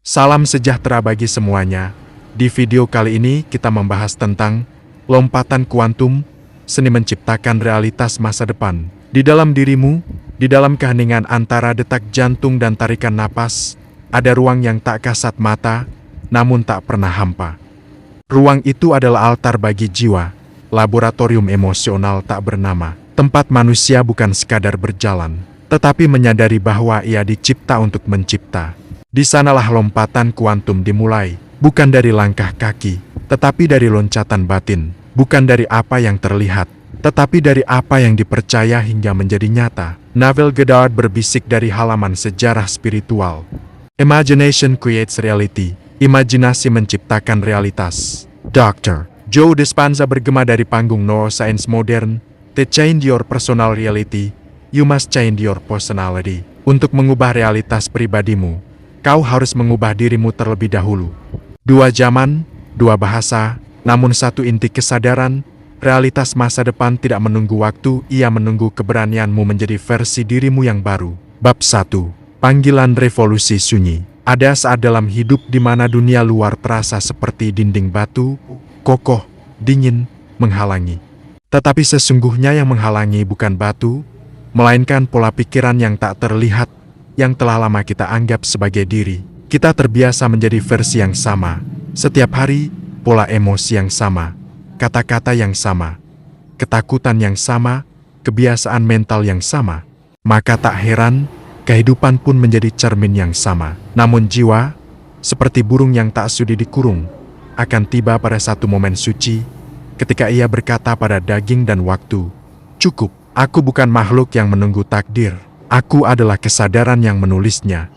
Salam sejahtera bagi semuanya. Di video kali ini kita membahas tentang lompatan kuantum, seni menciptakan realitas masa depan. Di dalam dirimu, di dalam keheningan antara detak jantung dan tarikan napas, ada ruang yang tak kasat mata, namun tak pernah hampa. Ruang itu adalah altar bagi jiwa, laboratorium emosional tak bernama, tempat manusia bukan sekadar berjalan, tetapi menyadari bahwa ia dicipta untuk mencipta. Di sanalah lompatan kuantum dimulai, bukan dari langkah kaki, tetapi dari loncatan batin, bukan dari apa yang terlihat, tetapi dari apa yang dipercaya hingga menjadi nyata. Neville Goddard berbisik dari halaman sejarah spiritual. Imagination creates reality. Imajinasi menciptakan realitas. Dr. Joe Dispenza bergema dari panggung neuroscience modern. To change your personal reality, you must change your personality. Untuk mengubah realitas pribadimu, kau harus mengubah dirimu terlebih dahulu. Dua zaman, dua bahasa, namun satu inti kesadaran. Realitas masa depan tidak menunggu waktu, ia menunggu keberanianmu menjadi versi dirimu yang baru. Bab 1. Panggilan revolusi sunyi. Ada saat dalam hidup di mana dunia luar terasa seperti dinding batu, kokoh, dingin, menghalangi. Tetapi sesungguhnya yang menghalangi bukan batu, melainkan pola pikiran yang tak terlihat, yang telah lama kita anggap sebagai diri. Kita terbiasa menjadi versi yang sama. Setiap hari, pola emosi yang sama, kata-kata yang sama, ketakutan yang sama, kebiasaan mental yang sama. Maka tak heran, kehidupan pun menjadi cermin yang sama. Namun jiwa, seperti burung yang tak sudi dikurung, akan tiba pada satu momen suci, ketika ia berkata pada daging dan waktu, "Cukup, aku bukan makhluk yang menunggu takdir. Aku adalah kesadaran yang menulisnya."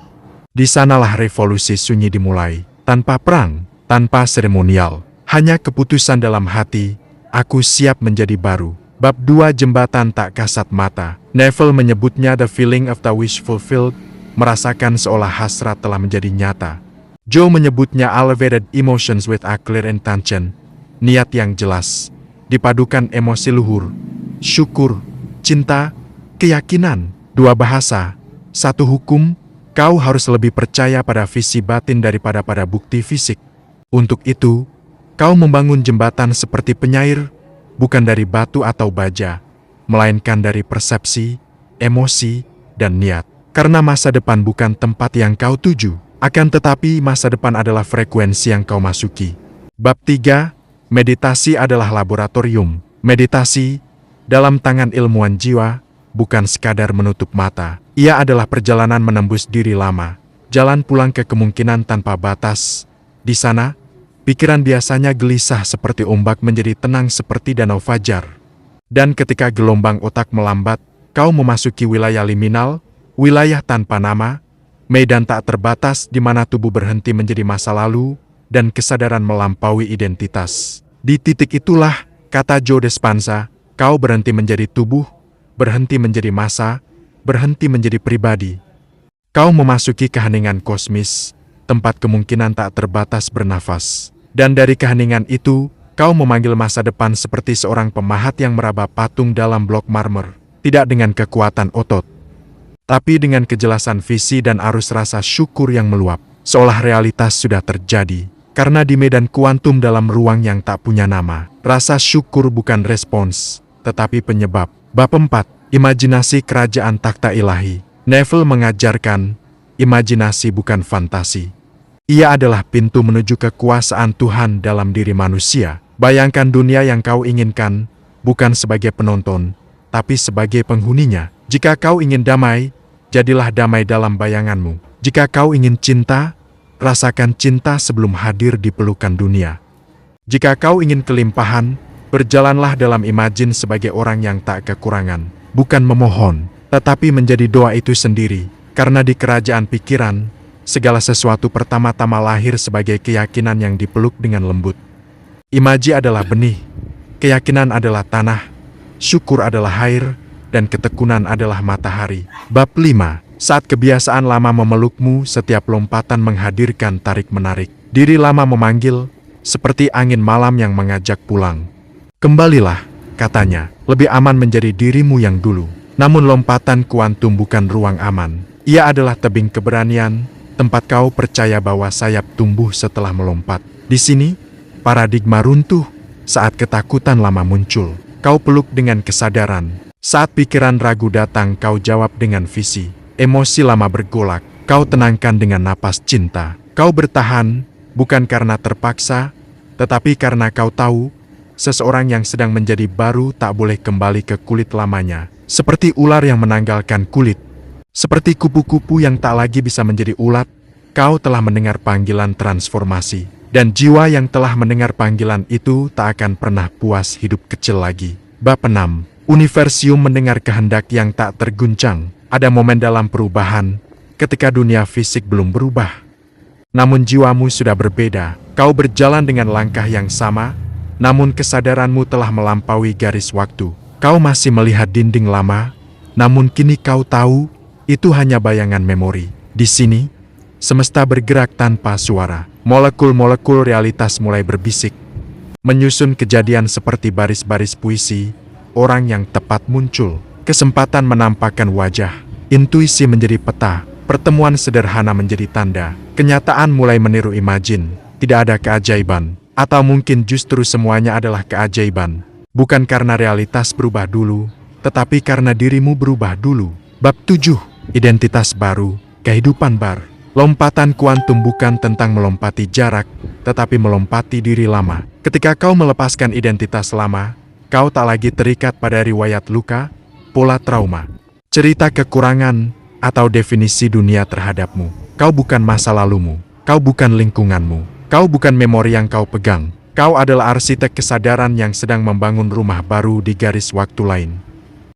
Di sanalah revolusi sunyi dimulai, tanpa perang, tanpa seremonial, hanya keputusan dalam hati, aku siap menjadi baru. Bab 2. Jembatan tak kasat mata. Neville menyebutnya the feeling of the wish fulfilled, merasakan seolah hasrat telah menjadi nyata. Joe menyebutnya elevated emotions with a clear intention, niat yang jelas, dipadukan emosi luhur, syukur, cinta, keyakinan. Dua bahasa, satu hukum, kau harus lebih percaya pada visi batin daripada pada bukti fisik. Untuk itu, kau membangun jembatan seperti penyair, bukan dari batu atau baja, melainkan dari persepsi, emosi, dan niat. Karena masa depan bukan tempat yang kau tuju, akan tetapi masa depan adalah frekuensi yang kau masuki. Bab 3. Meditasi adalah laboratorium. Meditasi, dalam tangan ilmuwan jiwa, bukan sekadar menutup mata. Ia adalah perjalanan menembus diri lama, jalan pulang ke kemungkinan tanpa batas. Di sana, pikiran biasanya gelisah seperti ombak menjadi tenang seperti danau fajar. Dan ketika gelombang otak melambat, kau memasuki wilayah liminal, wilayah tanpa nama, medan tak terbatas di mana tubuh berhenti menjadi masa lalu, dan kesadaran melampaui identitas. Di titik itulah, kata Joe Dispenza, kau berhenti menjadi tubuh, berhenti menjadi massa, berhenti menjadi pribadi. Kau memasuki keheningan kosmis, tempat kemungkinan tak terbatas bernafas. Dan dari keheningan itu, kau memanggil masa depan seperti seorang pemahat yang meraba patung dalam blok marmer. Tidak dengan kekuatan otot, tapi dengan kejelasan visi dan arus rasa syukur yang meluap. Seolah realitas sudah terjadi. Karena di medan kuantum dalam ruang yang tak punya nama, rasa syukur bukan respons, tetapi penyebab. Bab 4. Imajinasi kerajaan takhta ilahi. Neville mengajarkan, imajinasi bukan fantasi. Ia adalah pintu menuju kekuasaan Tuhan dalam diri manusia. Bayangkan dunia yang kau inginkan, bukan sebagai penonton, tapi sebagai penghuninya. Jika kau ingin damai, jadilah damai dalam bayanganmu. Jika kau ingin cinta, rasakan cinta sebelum hadir di pelukan dunia. Jika kau ingin kelimpahan, berjalanlah dalam imajin sebagai orang yang tak kekurangan. Bukan memohon, tetapi menjadi doa itu sendiri. Karena di kerajaan pikiran, segala sesuatu pertama-tama lahir sebagai keyakinan yang dipeluk dengan lembut. Imaji adalah benih, keyakinan adalah tanah, syukur adalah air, dan ketekunan adalah matahari. Bab 5. Saat kebiasaan lama memelukmu, setiap lompatan menghadirkan tarik-menarik. Diri lama memanggil, seperti angin malam yang mengajak pulang. Kembalilah, katanya, lebih aman menjadi dirimu yang dulu. Namun lompatan kuantum bukan ruang aman. Ia adalah tebing keberanian, tempat kau percaya bahwa sayap tumbuh setelah melompat. Di sini, paradigma runtuh saat ketakutan lama muncul. Kau peluk dengan kesadaran. Saat pikiran ragu datang, kau jawab dengan visi. Emosi lama bergolak, kau tenangkan dengan napas cinta. Kau bertahan, bukan karena terpaksa, tetapi karena kau tahu, seseorang yang sedang menjadi baru tak boleh kembali ke kulit lamanya. Seperti ular yang menanggalkan kulit. Seperti kupu-kupu yang tak lagi bisa menjadi ulat, kau telah mendengar panggilan transformasi. Dan jiwa yang telah mendengar panggilan itu tak akan pernah puas hidup kecil lagi. Bab 6. Universum mendengar kehendak yang tak terguncang. Ada momen dalam perubahan, ketika dunia fisik belum berubah. Namun jiwamu sudah berbeda. Kau berjalan dengan langkah yang sama, namun kesadaranmu telah melampaui garis waktu. Kau masih melihat dinding lama, namun kini kau tahu, itu hanya bayangan memori. Di sini, semesta bergerak tanpa suara. Molekul-molekul realitas mulai berbisik. Menyusun kejadian seperti baris-baris puisi, orang yang tepat muncul. Kesempatan menampakkan wajah. Intuisi menjadi peta. Pertemuan sederhana menjadi tanda. Kenyataan mulai meniru imajin. Tidak ada keajaiban. Atau mungkin justru semuanya adalah keajaiban. Bukan karena realitas berubah dulu, tetapi karena dirimu berubah dulu. Bab 7. Identitas baru, kehidupan baru. Lompatan kuantum bukan tentang melompati jarak, tetapi melompati diri lama. Ketika kau melepaskan identitas lama, kau tak lagi terikat pada riwayat luka, pola trauma, cerita kekurangan, atau definisi dunia terhadapmu. Kau bukan masa lalumu, kau bukan lingkunganmu, kau bukan memori yang kau pegang. Kau adalah arsitek kesadaran yang sedang membangun rumah baru di garis waktu lain.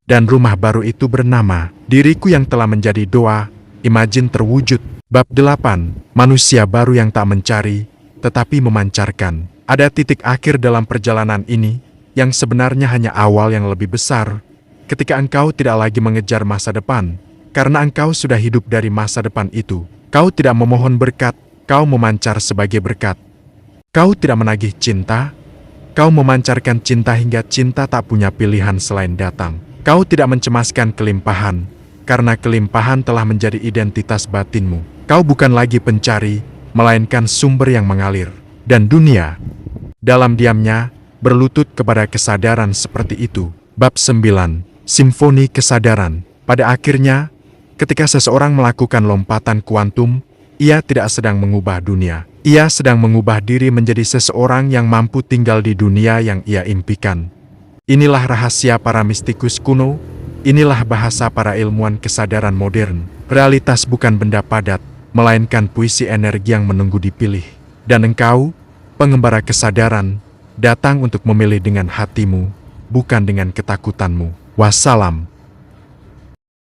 Dan rumah baru itu bernama, diriku yang telah menjadi doa, imajin terwujud. Bab 8. Manusia baru yang tak mencari, tetapi memancarkan. Ada titik akhir dalam perjalanan ini, yang sebenarnya hanya awal yang lebih besar, ketika engkau tidak lagi mengejar masa depan, karena engkau sudah hidup dari masa depan itu. Kau tidak memohon berkat, kau memancar sebagai berkat. Kau tidak menagih cinta, kau memancarkan cinta hingga cinta tak punya pilihan selain datang. Kau tidak mencemaskan kelimpahan, karena kelimpahan telah menjadi identitas batinmu. Kau bukan lagi pencari, melainkan sumber yang mengalir. Dan dunia, dalam diamnya, berlutut kepada kesadaran seperti itu. Bab 9. Simfoni kesadaran. Pada akhirnya, ketika seseorang melakukan lompatan kuantum, ia tidak sedang mengubah dunia. Ia sedang mengubah diri menjadi seseorang yang mampu tinggal di dunia yang ia impikan. Inilah rahasia para mistikus kuno, inilah bahasa para ilmuwan kesadaran modern. Realitas bukan benda padat, melainkan puisi energi yang menunggu dipilih. Dan engkau, pengembara kesadaran, datang untuk memilih dengan hatimu, bukan dengan ketakutanmu. Wassalam.